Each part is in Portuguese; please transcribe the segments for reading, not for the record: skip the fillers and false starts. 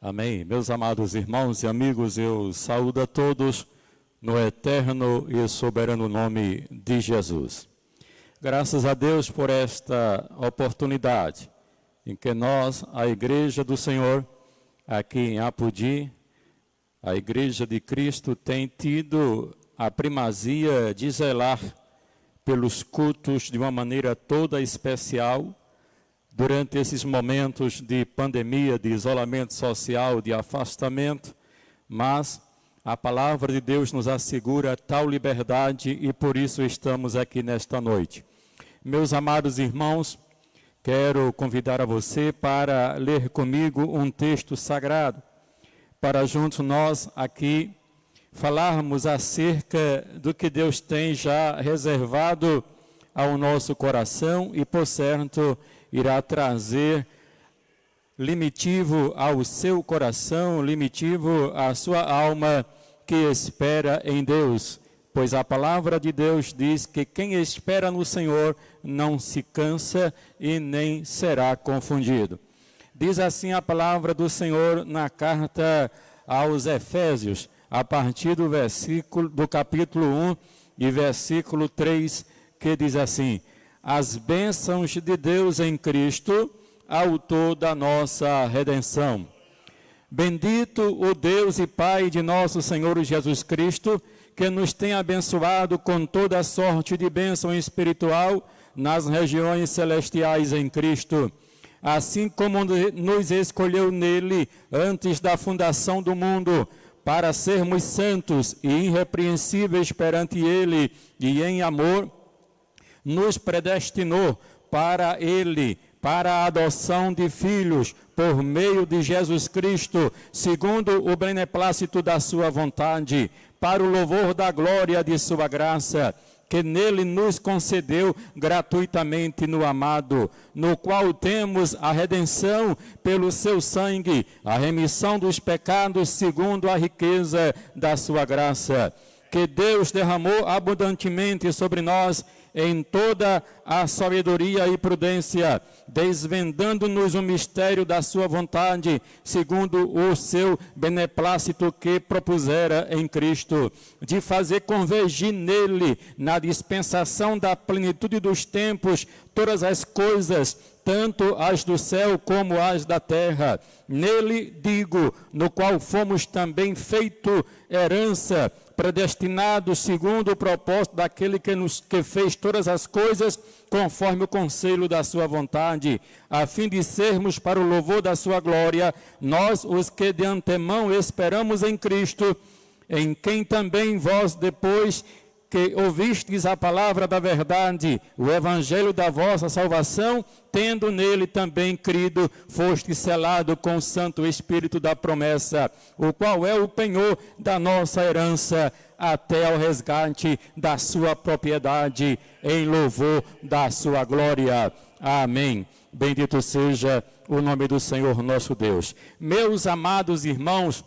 Amém. Meus amados irmãos e amigos, eu saúdo a todos no eterno e soberano nome de Jesus. Graças a Deus por esta oportunidade em que nós, a Igreja do Senhor, aqui em Apodi, a Igreja de Cristo, tem tido a primazia de zelar pelos cultos de uma maneira toda especial, durante esses momentos de pandemia, de isolamento social, de afastamento, mas a palavra de Deus nos assegura tal liberdade e por isso estamos aqui nesta noite. Meus amados irmãos, quero convidar a você para ler comigo um texto sagrado, para juntos nós aqui falarmos acerca do que Deus tem já reservado ao nosso coração e, por certo, irá trazer limitivo ao seu coração, limitivo à sua alma que espera em Deus. Pois a palavra de Deus diz que quem espera no Senhor não se cansa e nem será confundido. Diz assim a palavra do Senhor na carta aos Efésios, a partir do capítulo 1 e versículo 3, que diz assim: as bênçãos de Deus em Cristo, autor da nossa redenção. Bendito o Deus e Pai de nosso Senhor Jesus Cristo, que nos tem abençoado com toda sorte de bênção espiritual nas regiões celestiais em Cristo. Assim como nos escolheu nele antes da fundação do mundo, para sermos santos e irrepreensíveis perante ele, e em amor nos predestinou para ele, para a adoção de filhos, por meio de Jesus Cristo, segundo o beneplácito da sua vontade, para o louvor da glória de sua graça, que nele nos concedeu gratuitamente no amado, no qual temos a redenção pelo seu sangue, a remissão dos pecados segundo a riqueza da sua graça, que Deus derramou abundantemente sobre nós em toda a sabedoria e prudência, desvendando-nos o mistério da sua vontade, segundo o seu beneplácito que propusera em Cristo, de fazer convergir nele, na dispensação da plenitude dos tempos, todas as coisas, tanto as do céu como as da terra. Nele, digo, no qual fomos também feito herança, predestinados segundo o propósito daquele que fez todas as coisas conforme o conselho da sua vontade, a fim de sermos para o louvor da sua glória, nós os que de antemão esperamos em Cristo, em quem também vós depois que ouvistes a palavra da verdade, o evangelho da vossa salvação, tendo nele também crido, foste selado com o Santo Espírito da promessa, o qual é o penhor da nossa herança, até ao resgate da sua propriedade, em louvor da sua glória. Amém. Bendito seja o nome do Senhor nosso Deus. Meus amados irmãos,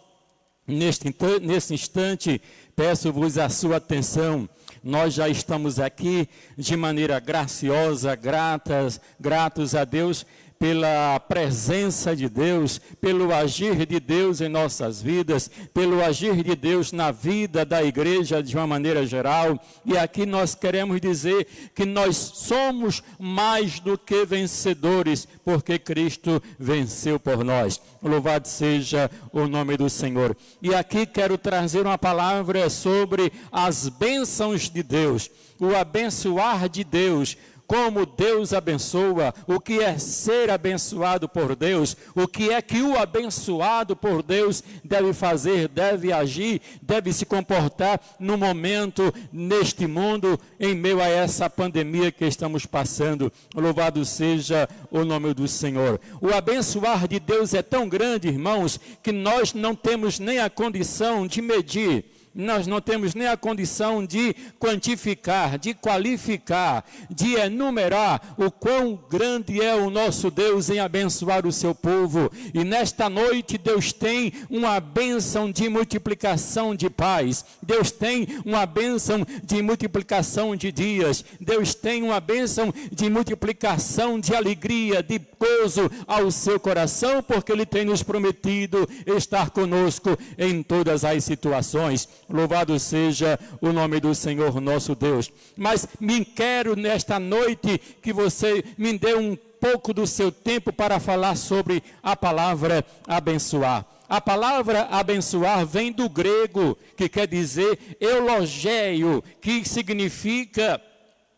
nesse instante, peço-vos a sua atenção. Nós já estamos aqui de maneira graciosa, gratos a Deus pela presença de Deus, pelo agir de Deus em nossas vidas, pelo agir de Deus na vida da igreja de uma maneira geral. E aqui nós queremos dizer que nós somos mais do que vencedores, porque Cristo venceu por nós. Louvado seja o nome do Senhor. E aqui quero trazer uma palavra sobre as bênçãos de Deus, o abençoar de Deus. Como Deus abençoa, o que é ser abençoado por Deus, o que é que o abençoado por Deus deve fazer, deve agir, deve se comportar no momento, neste mundo, em meio a essa pandemia que estamos passando. Louvado seja o nome do Senhor. O abençoar de Deus é tão grande, irmãos, que nós não temos nem a condição de medir, nós não temos nem a condição de quantificar, de qualificar, de enumerar o quão grande é o nosso Deus em abençoar o seu povo. E nesta noite Deus tem uma bênção de multiplicação de paz, Deus tem uma bênção de multiplicação de dias, Deus tem uma bênção de multiplicação de alegria, de gozo ao seu coração, porque Ele tem nos prometido estar conosco em todas as situações. Louvado seja o nome do Senhor nosso Deus. Mas me quero nesta noite que você me dê um pouco do seu tempo para falar sobre a palavra abençoar. A palavra abençoar vem do grego, que quer dizer eulogéio, que significa,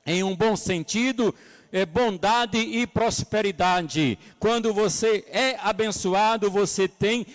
em um bom sentido, bondade e prosperidade. Quando você é abençoado, você tem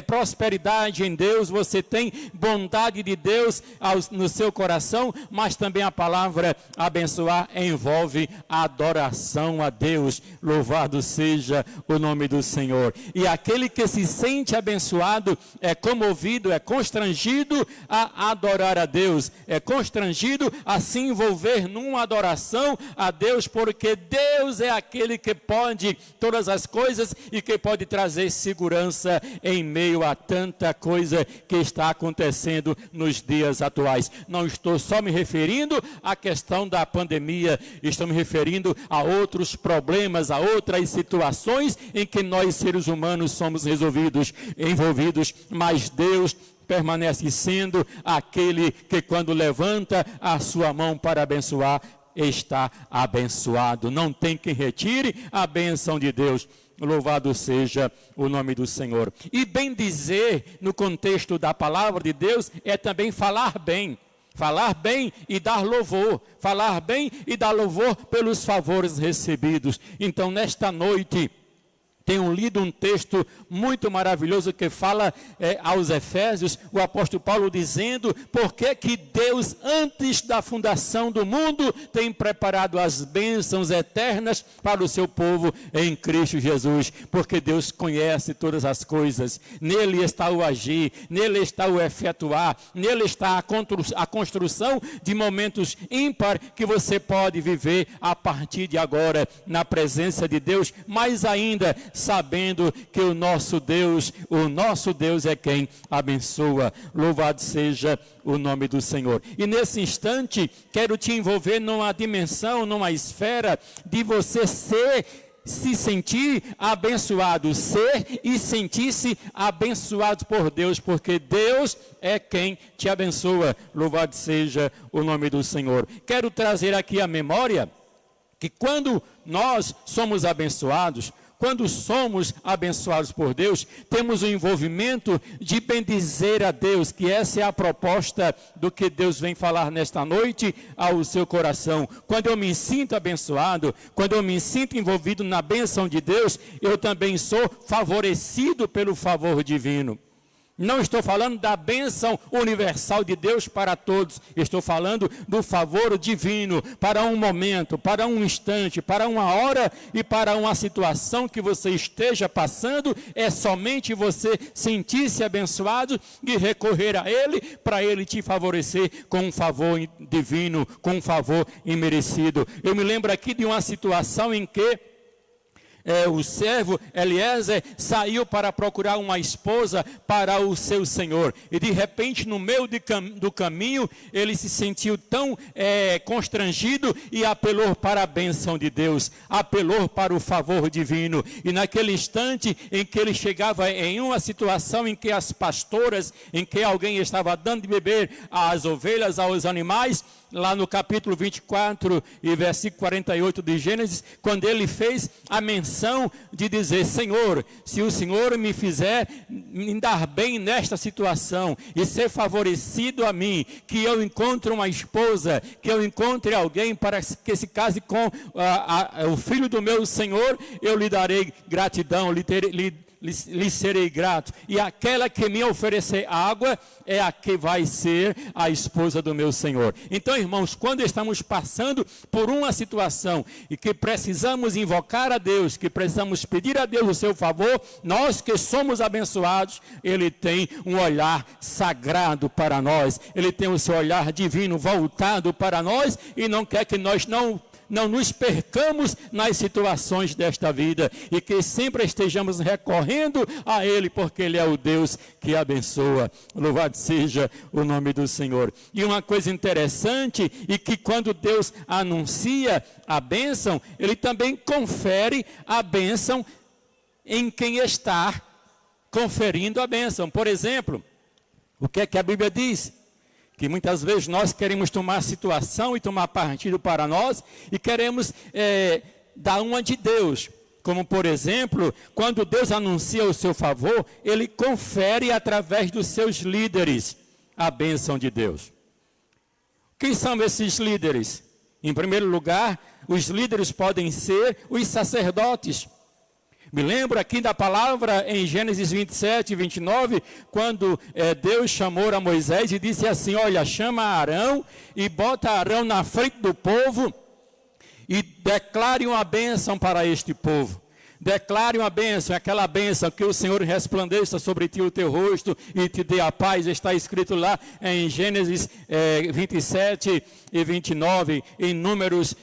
prosperidade em Deus, você tem bondade de Deus no seu coração, mas também a palavra abençoar envolve adoração a Deus. Louvado seja o nome do Senhor. E aquele que se sente abençoado é comovido, é constrangido a adorar a Deus, é constrangido a se envolver numa adoração a Deus, porque Deus é aquele que pode todas as coisas e que pode trazer segurança em meio a tanta coisa que está acontecendo nos dias atuais. Não estou só me referindo à questão da pandemia, estou me referindo a outros problemas, a outras situações em que nós seres humanos somos envolvidos, mas Deus permanece sendo aquele que quando levanta a sua mão para abençoar, está abençoado. Não tem quem retire a bênção de Deus. Louvado seja o nome do Senhor. E bem dizer, no contexto da palavra de Deus, é também falar bem. Falar bem e dar louvor. Falar bem e dar louvor pelos favores recebidos. Então, nesta noite, tenho lido um texto muito maravilhoso que fala aos Efésios, o apóstolo Paulo dizendo por que Deus, antes da fundação do mundo, tem preparado as bênçãos eternas para o seu povo em Cristo Jesus. Porque Deus conhece todas as coisas, nele está o agir, nele está o efetuar, nele está a construção de momentos ímpar que você pode viver a partir de agora, na presença de Deus, mais ainda, sabendo que o nosso Deus é quem abençoa. Louvado seja o nome do Senhor. E nesse instante, quero te envolver numa dimensão, numa esfera de você se sentir abençoado, ser e sentir-se abençoado por Deus, porque Deus é quem te abençoa. Louvado seja o nome do Senhor. Quero trazer aqui a memória que quando nós somos abençoados, quando somos abençoados por Deus, temos o envolvimento de bendizer a Deus, que essa é a proposta do que Deus vem falar nesta noite ao seu coração. Quando eu me sinto abençoado, quando eu me sinto envolvido na bênção de Deus, eu também sou favorecido pelo favor divino. Não estou falando da bênção universal de Deus para todos. Estou falando do favor divino para um momento, para um instante, para uma hora e para uma situação que você esteja passando. É somente você sentir-se abençoado e recorrer a Ele para Ele te favorecer com um favor divino, com um favor imerecido. Eu me lembro aqui de uma situação em que o servo Eliezer saiu para procurar uma esposa para o seu senhor. E de repente, no meio do caminho, ele se sentiu tão constrangido e apelou para a bênção de Deus. Apelou para o favor divino. E naquele instante em que ele chegava em uma situação em que as pastoras, em que alguém estava dando de beber às ovelhas, aos animais, lá no capítulo 24 e versículo 48 de Gênesis, quando ele fez a menção de dizer: Senhor, se o Senhor me fizer me dar bem nesta situação e ser favorecido a mim, que eu encontre uma esposa, que eu encontre alguém para que se case com o filho do meu Senhor, eu lhe darei gratidão, lhe lhe serei grato. E aquela que me oferecer água é a que vai ser a esposa do meu Senhor. Então, irmãos, quando estamos passando por uma situação e que precisamos invocar a Deus, que precisamos pedir a Deus o seu favor, nós que somos abençoados, Ele tem um olhar sagrado para nós. Ele tem o seu olhar divino voltado para nós e não quer que nós não nos percamos nas situações desta vida e que sempre estejamos recorrendo a Ele, porque Ele é o Deus que abençoa. Louvado seja o nome do Senhor. E uma coisa interessante é que quando Deus anuncia a bênção, Ele também confere a bênção em quem está conferindo a bênção. Por exemplo, o que é que a Bíblia diz? Que muitas vezes nós queremos tomar situação e tomar partido para nós e queremos dar uma de Deus. Como, por exemplo, quando Deus anuncia o seu favor, Ele confere através dos seus líderes a bênção de Deus. Quem são esses líderes? Em primeiro lugar, os líderes podem ser os sacerdotes. Me lembro aqui da palavra em Gênesis 27 e 29, quando Deus chamou a Moisés e disse assim: olha, chama Arão e bota Arão na frente do povo e declare uma bênção para este povo. Declare uma bênção, aquela bênção que o Senhor resplandeça sobre ti o teu rosto e te dê a paz. Está escrito lá em Gênesis 27 e 29, em Números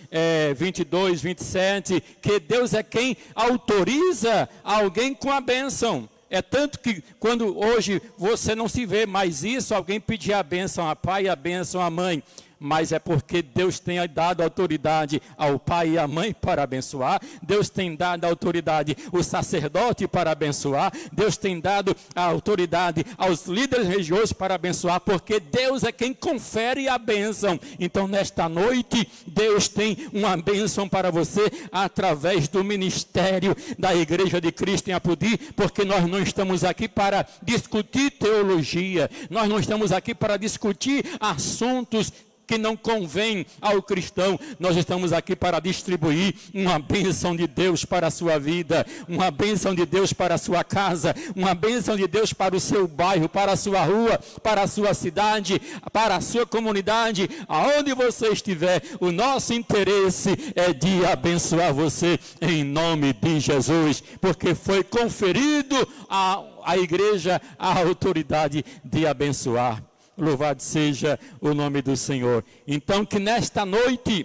22, 27, que Deus é quem autoriza alguém com a bênção. É tanto que quando hoje você não se vê mais isso, alguém pedir a bênção a pai e a bênção à mãe. Mas é porque Deus tem dado autoridade ao pai e à mãe para abençoar. Deus tem dado autoridade ao sacerdote para abençoar. Deus tem dado a autoridade aos líderes religiosos para abençoar, porque Deus é quem confere a bênção. Então, nesta noite, Deus tem uma bênção para você através do ministério da Igreja de Cristo em Apodi, porque nós não estamos aqui para discutir teologia, nós não estamos aqui para discutir assuntos que não convém ao cristão. Nós estamos aqui para distribuir uma bênção de Deus para a sua vida, uma bênção de Deus para a sua casa, uma bênção de Deus para o seu bairro, para a sua rua, para a sua cidade, para a sua comunidade, aonde você estiver. O nosso interesse é de abençoar você em nome de Jesus, porque foi conferido à igreja a autoridade de abençoar. Louvado seja o nome do Senhor. Então, que nesta noite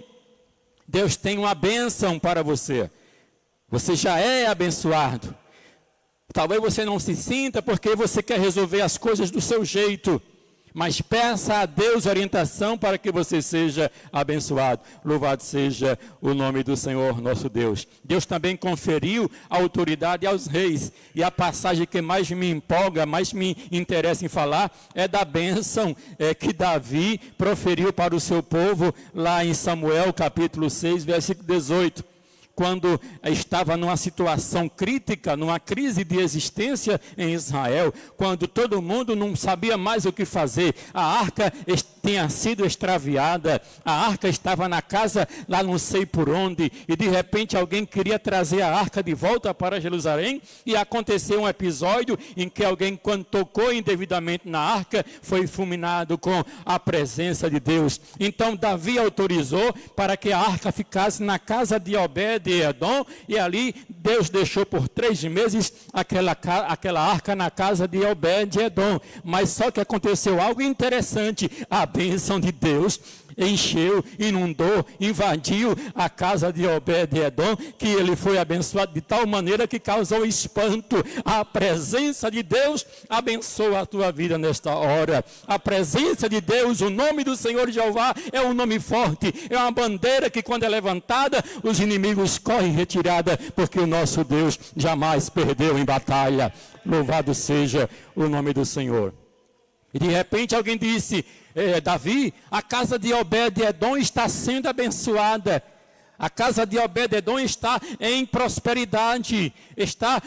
Deus tem uma bênção para você. Você já é abençoado. Talvez você não se sinta porque você quer resolver as coisas do seu jeito. Mas peça a Deus orientação para que você seja abençoado. Louvado seja o nome do Senhor nosso Deus. Deus também conferiu autoridade aos reis. E a passagem que mais me empolga, mais me interessa em falar, é da bênção que Davi proferiu para o seu povo lá em Samuel capítulo 6, versículo 18. Quando estava numa situação crítica, numa crise de existência em Israel, quando todo mundo não sabia mais o que fazer, a arca tinha sido extraviada, a arca estava na casa, lá não sei por onde, e de repente alguém queria trazer a arca de volta para Jerusalém, e aconteceu um episódio em que alguém, quando tocou indevidamente na arca, foi fulminado com a presença de Deus. Então Davi autorizou para que a arca ficasse na casa de Obed-edom, e ali Deus deixou por 3 meses aquela arca na casa de Obed-edom. Mas só que aconteceu algo interessante: a bênção de Deus encheu, inundou, invadiu a casa de Obed-edom, que ele foi abençoado de tal maneira que causou espanto. A presença de Deus abençoa a tua vida nesta hora. A presença de Deus, o nome do Senhor Jeová é um nome forte, é uma bandeira que quando é levantada, os inimigos correm retirada, porque o nosso Deus jamais perdeu em batalha. Louvado seja o nome do Senhor. E de repente alguém disse: Davi, a casa de Obed-edom está sendo abençoada. A casa de Obed-edom está em prosperidade, está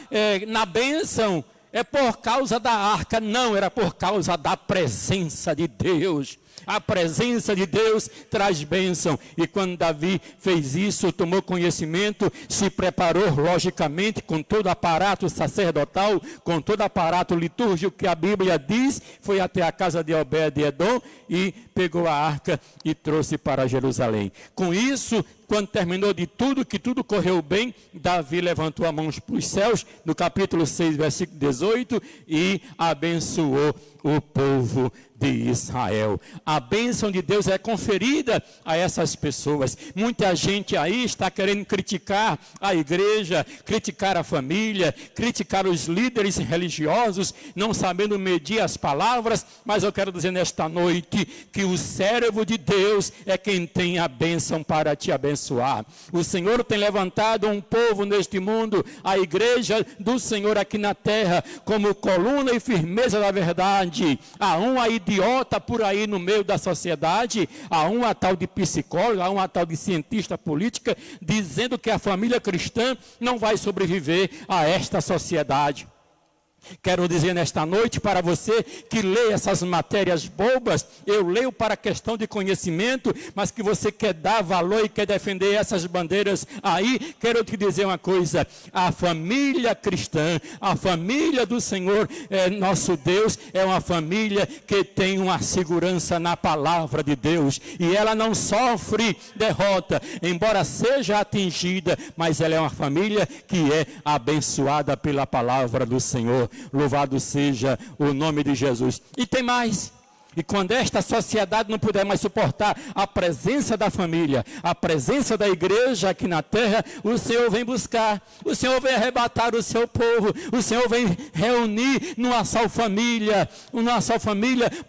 na bênção. É por causa da arca? Não, era por causa da presença de Deus. A presença de Deus traz bênção. E quando Davi fez isso, tomou conhecimento, se preparou logicamente com todo o aparato sacerdotal, com todo o aparato litúrgico que a Bíblia diz, foi até a casa de Obed-edom e pegou a arca e trouxe para Jerusalém. Com isso, quando terminou de tudo, que tudo correu bem, Davi levantou as mãos para os céus, no capítulo 6, versículo 18, e abençoou o povo de Israel. A bênção de Deus é conferida a essas pessoas. Muita gente aí está querendo criticar a igreja, criticar a família, criticar os líderes religiosos, não sabendo medir as palavras, mas eu quero dizer nesta noite que o servo de Deus é quem tem a bênção para te abençoar. O Senhor tem levantado um povo neste mundo, a igreja do Senhor aqui na terra, como coluna e firmeza da verdade. Há uma idiota por aí no meio da sociedade, há uma tal de psicóloga, há uma tal de cientista política, dizendo que a família cristã não vai sobreviver a esta sociedade. Quero dizer nesta noite para você que lê essas matérias bobas, eu leio para questão de conhecimento, mas que você quer dar valor e quer defender essas bandeiras aí, quero te dizer uma coisa, a família cristã, a família do Senhor, nosso Deus, é uma família que tem uma segurança na palavra de Deus, e ela não sofre derrota, embora seja atingida, mas ela é uma família que é abençoada pela palavra do Senhor. Louvado seja o nome de Jesus. E tem mais. E quando esta sociedade não puder mais suportar a presença da família, a presença da igreja aqui na terra, o Senhor vem buscar, o Senhor vem arrebatar o seu povo, o Senhor vem reunir numa só família,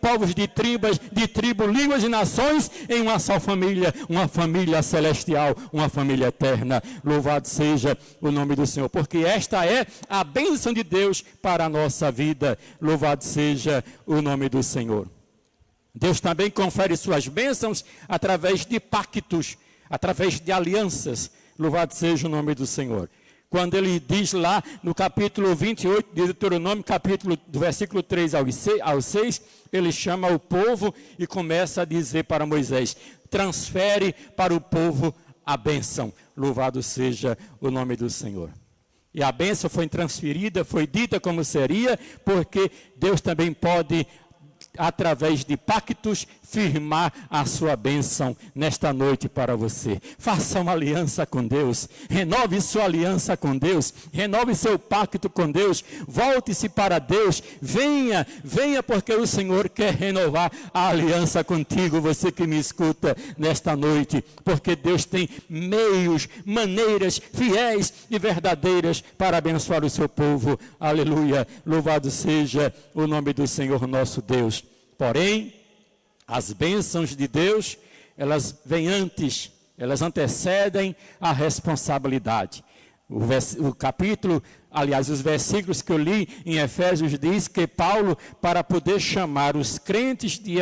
povos de tribo, línguas e nações, em uma só família, uma família celestial, uma família eterna. Louvado seja o nome do Senhor, porque esta é a bênção de Deus para a nossa vida. Louvado seja o nome do Senhor. Deus também confere suas bênçãos através de pactos, através de alianças. Louvado seja o nome do Senhor. Quando ele diz lá no capítulo 28 de Deuteronômio, do versículo 3 ao 6, ele chama o povo e começa a dizer para Moisés, transfere para o povo a bênção. Louvado seja o nome do Senhor. E a bênção foi transferida, foi dita como seria, porque Deus também pode, através de pactos, firmar a sua bênção nesta noite para você. Faça uma aliança com Deus, renove sua aliança com Deus, renove seu pacto com Deus, volte-se para Deus, venha porque o Senhor quer renovar a aliança contigo, você que me escuta nesta noite, porque Deus tem meios, maneiras fiéis e verdadeiras para abençoar o seu povo. Aleluia, louvado seja o nome do Senhor nosso Deus. Porém, as bênçãos de Deus, elas vêm antes, elas antecedem a responsabilidade. O capítulo, aliás, os versículos que eu li em Efésios diz que Paulo, para poder chamar os crentes de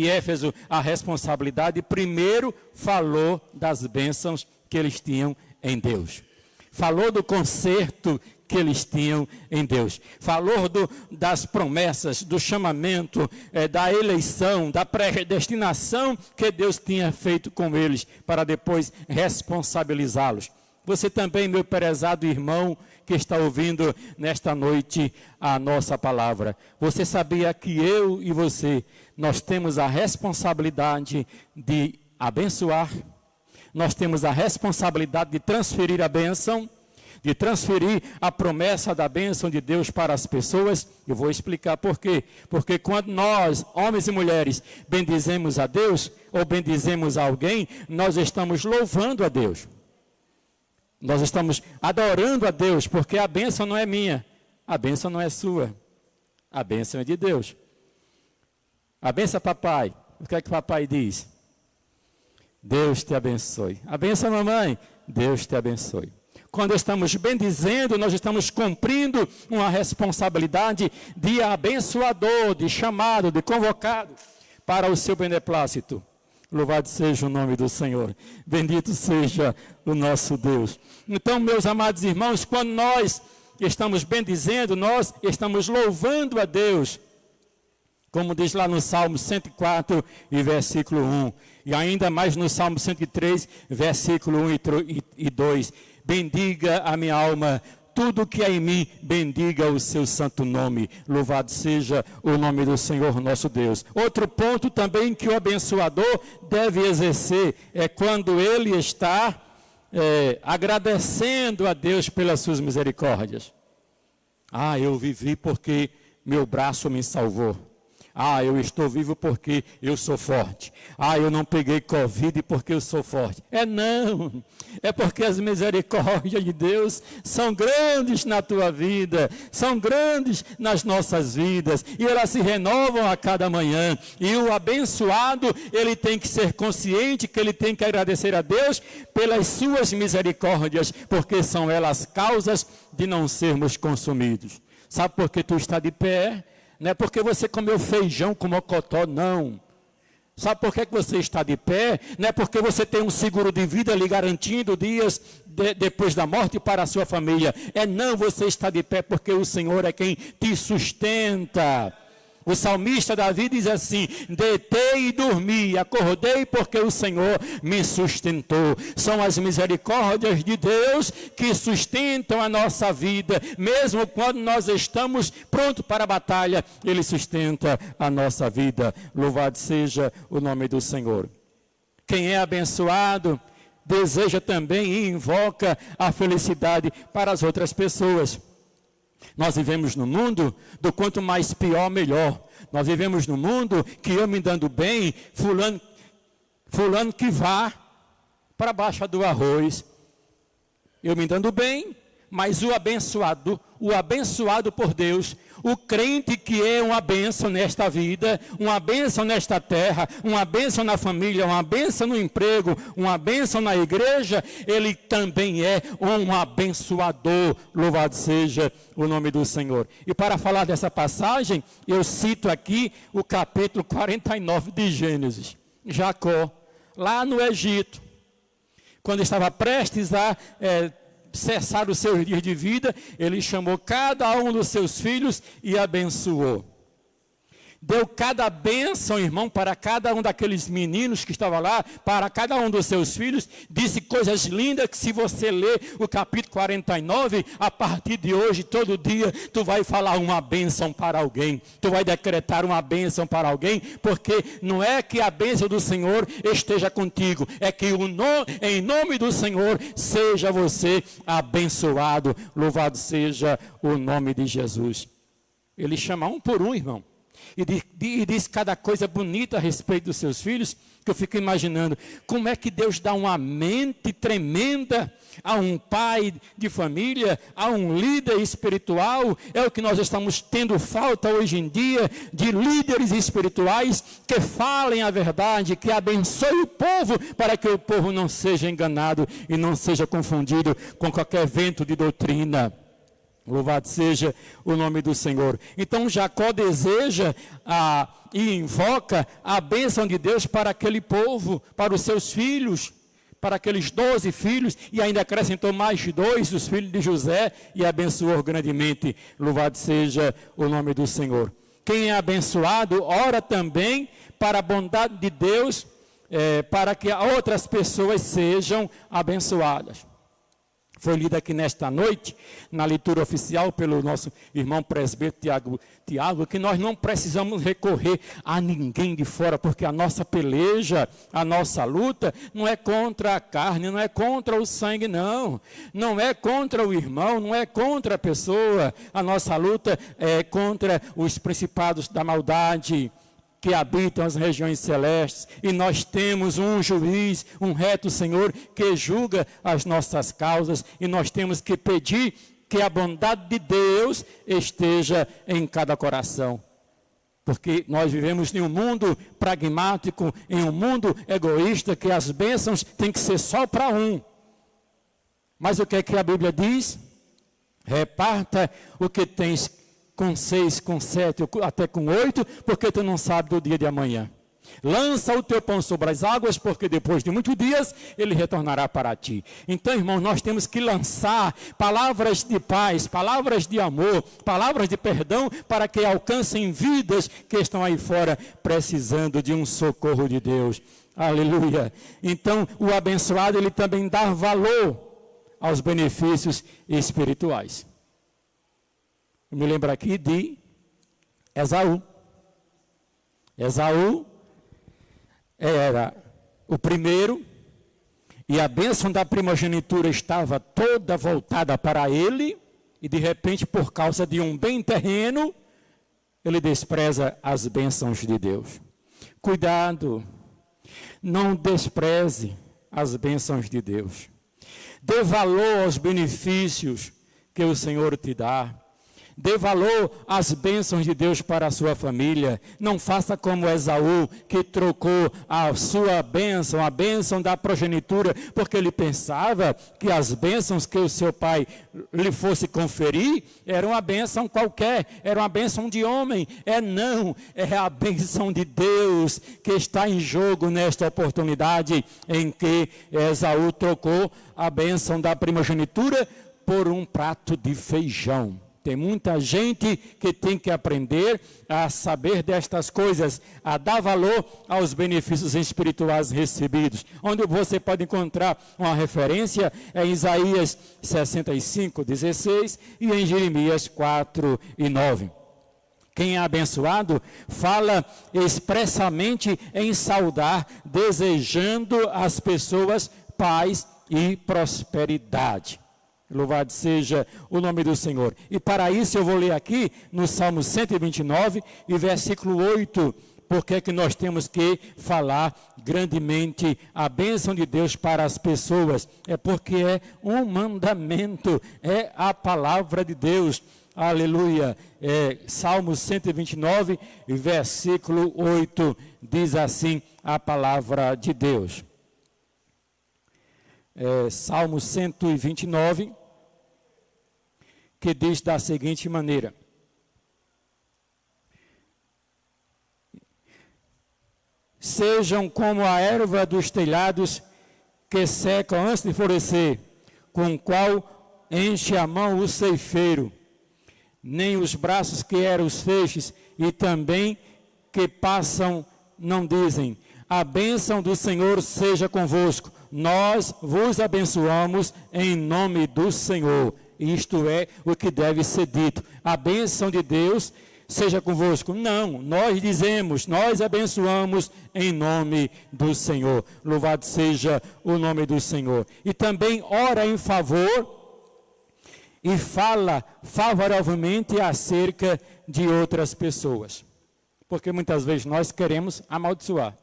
Éfeso à responsabilidade, primeiro falou das bênçãos que eles tinham em Deus. Falou do conserto que eles tinham em Deus. Falou das promessas, do chamamento, da eleição, da predestinação que Deus tinha feito com eles, para depois responsabilizá-los. Você também, meu prezado irmão, que está ouvindo nesta noite a nossa palavra. Você sabia que eu e você, nós temos a responsabilidade de abençoar, nós temos a responsabilidade de transferir a bênção, de transferir a promessa da bênção de Deus para as pessoas. Eu vou explicar por quê. Porque quando nós, homens e mulheres, bendizemos a Deus, ou bendizemos a alguém, nós estamos louvando a Deus. Nós estamos adorando a Deus, porque a bênção não é minha, a bênção não é sua, a bênção é de Deus. A bênção, papai, o que é que papai diz? Deus te abençoe. A bênção, mamãe, Deus te abençoe. Quando estamos bendizendo, nós estamos cumprindo uma responsabilidade de abençoador, de chamado, de convocado para o seu beneplácito. Louvado seja o nome do Senhor. Bendito seja o nosso Deus. Então, meus amados irmãos, quando nós estamos bendizendo, nós estamos louvando a Deus. Como diz lá no Salmo 104 e versículo 1. E ainda mais no Salmo 103, versículo 1 e 2. Bendiga a minha alma, tudo que há em mim, bendiga o seu santo nome. Louvado seja o nome do Senhor nosso Deus. Outro ponto também que o abençoador deve exercer é quando ele está agradecendo a Deus pelas suas misericórdias. Eu vivi porque meu braço me salvou. Eu estou vivo porque eu sou forte. Eu não peguei Covid porque eu sou forte. Não. É porque as misericórdias de Deus são grandes na tua vida, são grandes nas nossas vidas, e elas se renovam a cada manhã. E o abençoado, ele tem que ser consciente que ele tem que agradecer a Deus pelas suas misericórdias, porque são elas causas de não sermos consumidos. Sabe por que tu está de pé? Não é porque você comeu feijão com mocotó, não. Sabe por que você está de pé? Não é porque você tem um seguro de vida lhe garantindo dias depois da morte para a sua família. Não, você está de pé porque o Senhor é quem te sustenta. O salmista Davi diz assim: deitei e dormi, acordei porque o Senhor me sustentou. São as misericórdias de Deus que sustentam a nossa vida. Mesmo quando nós estamos prontos para a batalha, Ele sustenta a nossa vida. Louvado seja o nome do Senhor. Quem é abençoado, deseja também e invoca a felicidade para as outras pessoas. Nós vivemos no mundo do quanto mais pior, melhor. Nós vivemos no mundo que eu me dando bem, fulano que vá para baixo do arroz. Eu me dando bem, mas o abençoado por Deus, o crente que é uma bênção nesta vida, uma bênção nesta terra, uma bênção na família, uma bênção no emprego, uma bênção na igreja, ele também é um abençoador. Louvado seja o nome do Senhor. E para falar dessa passagem, eu cito aqui o capítulo 49 de Gênesis. Jacó, lá no Egito, quando estava prestes a cessar os seus dias de vida, ele chamou cada um dos seus filhos e abençoou. Deu cada bênção, irmão, para cada um daqueles meninos que estavam lá, para cada um dos seus filhos. Disse coisas lindas que, se você ler o capítulo 49, a partir de hoje, todo dia, tu vai falar uma bênção para alguém. Tu vai decretar uma bênção para alguém, porque não é que a bênção do Senhor esteja contigo, é que em nome do Senhor seja você abençoado. Louvado seja o nome de Jesus. Ele chama um por um, irmão. E diz cada coisa bonita a respeito dos seus filhos, que eu fico imaginando como é que Deus dá uma mente tremenda a um pai de família, a um líder espiritual. É o que nós estamos tendo falta hoje em dia, de líderes espirituais que falem a verdade, que abençoem o povo, para que o povo não seja enganado e não seja confundido com qualquer vento de doutrina. Louvado seja o nome do Senhor. Então Jacó deseja e invoca a bênção de Deus para aquele povo, para os seus filhos, para aqueles 12 filhos, e ainda acrescentou mais 2, os filhos de José, e abençoou grandemente. Louvado seja o nome do Senhor. Quem é abençoado, ora também para a bondade de Deus, para que outras pessoas sejam abençoadas. Foi lido aqui nesta noite, na leitura oficial pelo nosso irmão presbítero Tiago, que nós não precisamos recorrer a ninguém de fora, porque a nossa peleja, a nossa luta, não é contra a carne, não é contra o sangue, não. Não é contra o irmão, não é contra a pessoa. A nossa luta é contra os principados da maldade que habitam as regiões celestes, e nós temos um juiz, um reto Senhor, que julga as nossas causas, e nós temos que pedir que a bondade de Deus esteja em cada coração, porque nós vivemos em um mundo pragmático, em um mundo egoísta, que as bênçãos têm que ser só para um. Mas o que é que a Bíblia diz? Reparta o que tens com 6, com 7, até com 8, porque tu não sabe do dia de amanhã. Lança o teu pão sobre as águas, porque depois de muitos dias ele retornará para ti. Então, irmãos, nós temos que lançar palavras de paz, palavras de amor, palavras de perdão, para que alcancem vidas que estão aí fora precisando de um socorro de Deus. Aleluia. Então, o abençoado, ele também dá valor aos benefícios espirituais. Eu me lembro aqui de Esaú. Esaú era o primeiro, e a bênção da primogenitura estava toda voltada para ele, e de repente, por causa de um bem terreno, ele despreza as bênçãos de Deus. Cuidado, não despreze as bênçãos de Deus. Dê valor aos benefícios que o Senhor te dá. Dê valor às bênçãos de Deus para a sua família. Não faça como Esaú, que trocou a sua bênção, a bênção da progenitura, porque ele pensava que as bênçãos que o seu pai lhe fosse conferir era uma bênção qualquer, era uma bênção de homem. Não, é a bênção de Deus que está em jogo nesta oportunidade em que Esaú trocou a bênção da primogenitura por um prato de feijão. Tem muita gente que tem que aprender a saber destas coisas, a dar valor aos benefícios espirituais recebidos. Onde você pode encontrar uma referência é em Isaías 65, 16 e em Jeremias 4 e 9. Quem é abençoado fala expressamente em saudar, desejando às pessoas paz e prosperidade. Louvado seja o nome do Senhor. E para isso eu vou ler aqui no Salmo 129 e versículo 8, porque é que nós temos que falar grandemente a bênção de Deus para as pessoas. É porque é um mandamento, é a palavra de Deus. Aleluia. Salmo 129 e versículo 8 diz assim a palavra de Deus. Salmo 129, que diz da seguinte maneira: sejam como a erva dos telhados, que secam antes de florescer, com o qual enche a mão o ceifeiro, nem os braços que eram os feixes, e também que passam não dizem: a bênção do Senhor seja convosco. Nós vos abençoamos em nome do Senhor. Isto é o que deve ser dito. A bênção de Deus seja convosco. Não, nós dizemos, nós abençoamos em nome do Senhor. Louvado seja o nome do Senhor. E também ora em favor e fala favoravelmente acerca de outras pessoas. Porque muitas vezes nós queremos amaldiçoar.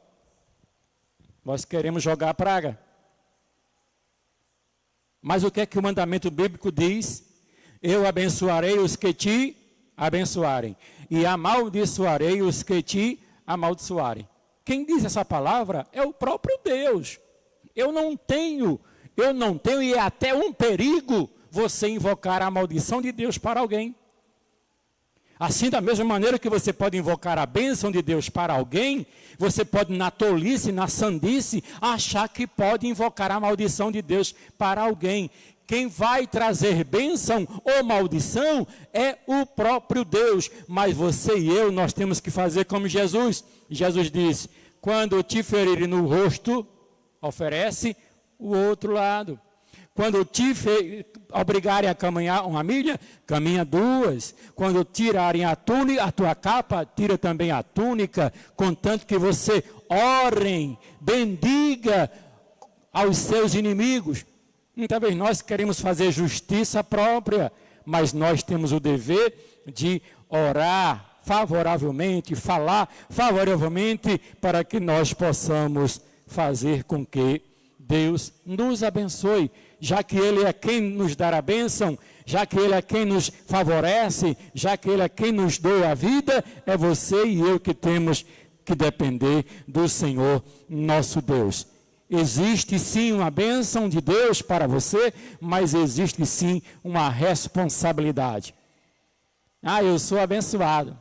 Nós queremos jogar praga. Mas o que é que o mandamento bíblico diz? Eu abençoarei os que te abençoarem, e amaldiçoarei os que te amaldiçoarem. Quem diz essa palavra é o próprio Deus. Eu não tenho, e é até um perigo você invocar a maldição de Deus para alguém. Assim, da mesma maneira que você pode invocar a bênção de Deus para alguém, você pode, na tolice, na sandice, achar que pode invocar a maldição de Deus para alguém. Quem vai trazer bênção ou maldição é o próprio Deus. Mas você e eu, nós temos que fazer como Jesus. Jesus disse: quando te ferirem no rosto, oferece o outro lado. Quando te obrigarem a caminhar uma milha, caminha duas. Quando tirarem a túnica, a tua capa, tira também a túnica, contanto que você orem, bendiga aos seus inimigos. Muitas vezes nós queremos fazer justiça própria, mas nós temos o dever de orar favoravelmente, falar favoravelmente, para que nós possamos fazer com que Deus nos abençoe, já que Ele é quem nos dá a bênção, já que Ele é quem nos favorece, já que Ele é quem nos doa a vida, é você e eu que temos que depender do Senhor nosso Deus. Existe sim uma bênção de Deus para você, mas existe sim uma responsabilidade. Eu sou abençoado.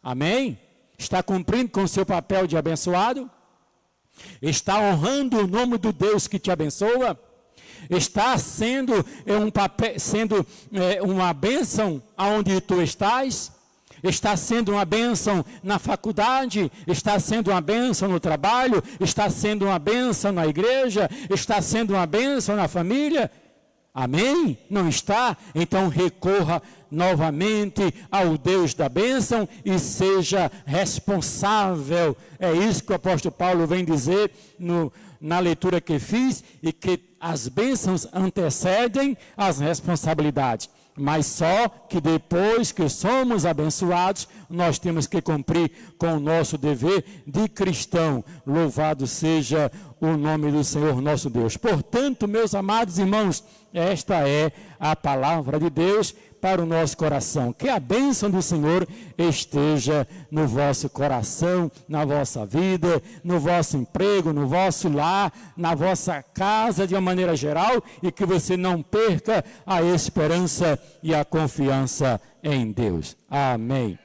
Amém? Está cumprindo com o seu papel de abençoado? Está honrando o nome do Deus que te abençoa? Está sendo uma bênção aonde tu estás? Está sendo uma bênção na faculdade? Está sendo uma bênção no trabalho? Está sendo uma bênção na igreja? Está sendo uma bênção na família? Amém? Não está? Então recorra novamente ao Deus da bênção e seja responsável. É isso que o apóstolo Paulo vem dizer na leitura que fiz, e que as bênçãos antecedem as responsabilidades. Mas só que depois que somos abençoados, nós temos que cumprir com o nosso dever de cristão. Louvado seja o nome do Senhor nosso Deus. Portanto, meus amados irmãos, esta é a palavra de Deus para o nosso coração. Que a bênção do Senhor esteja no vosso coração, na vossa vida, no vosso emprego, no vosso lar, na vossa casa de uma maneira geral, e que você não perca a esperança e a confiança em Deus. Amém.